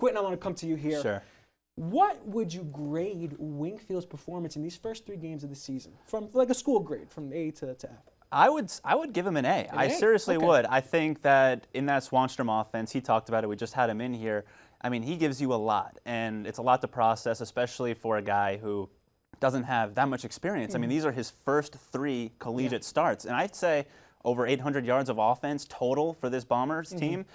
Quentin, I want to come to you here. Sure. What would you grade Wingfield's performance in these first 3 games of the season, from like a school grade, from A to F? I would give him an A. I seriously would. I think that in that Swanstrom offense, he talked about it. We just had him in here. I mean, he gives you a lot, and it's a lot to process, especially for a guy who doesn't have that much experience. I mean, these are his first 3 collegiate starts, and I'd say over 800 yards of offense total for this Bombers team.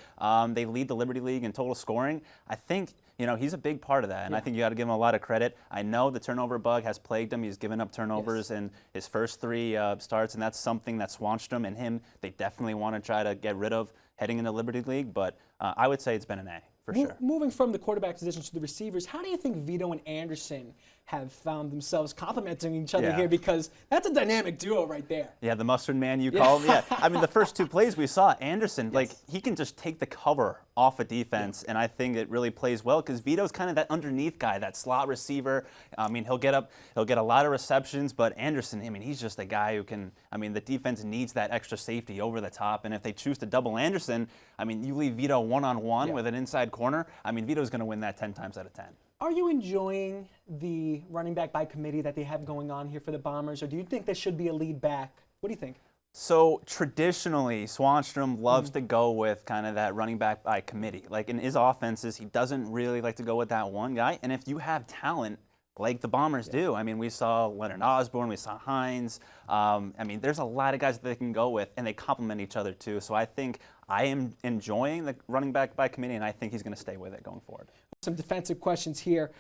They lead the Liberty League in total scoring. I think, you know, he's a big part of that, and I think you got to give him a lot of credit. I know the turnover bug has plagued him. He's given up turnovers in his first 3 starts, and that's something that Swanstrom and him, they definitely want to try to get rid of heading into Liberty League, but I would say it's been an A. For sure. Moving from the quarterback position to the receivers, how do you think Vito and Anderson have found themselves complimenting each other here? Because that's a dynamic duo right there. Yeah, the mustard man you call him. Yeah, I mean, the first 2 plays we saw, Anderson, like, he can just take the cover off a defense, and I think it really plays well because Vito's kind of that underneath guy, that slot receiver. I mean, he'll get a lot of receptions, but Anderson, I mean, he's just a guy who can, I mean, the defense needs that extra safety over the top, and if they choose to double Anderson, I mean, you leave Vito one-on-one with an inside corner, I mean, Vito's going to win that 10 times out of 10. Are you enjoying the running back by committee that they have going on here for the Bombers, or do you think there should be a lead back? What do you think? So traditionally, Swanstrom loves to go with kind of that running back by committee. Like in his offenses, he doesn't really like to go with that one guy. And if you have talent like the Bombers do, I mean, we saw Leonard Osborne, we saw Hines. I mean, there's a lot of guys that they can go with, and they complement each other too. So I think I am enjoying the running back by committee, and I think he's going to stay with it going forward. Some defensive questions here.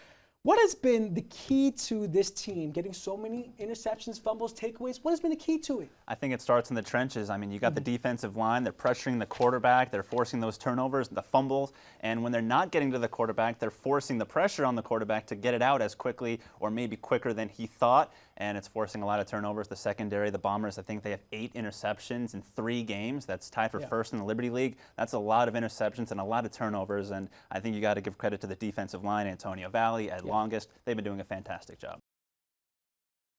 What has been the key to this team getting so many interceptions, fumbles, takeaways? What has been the key to it? I think it starts in the trenches. I mean, you got the defensive line. They're pressuring the quarterback. They're forcing those turnovers, the fumbles. And when they're not getting to the quarterback, they're forcing the pressure on the quarterback to get it out as quickly or maybe quicker than he thought. And it's forcing a lot of turnovers. The secondary, the Bombers, I think they have 8 interceptions in 3 games. That's tied for first in the Liberty League. That's a lot of interceptions and a lot of turnovers. And I think you got to give credit to the defensive line, Antonio Valli, Ed Longest. They've been doing a fantastic job.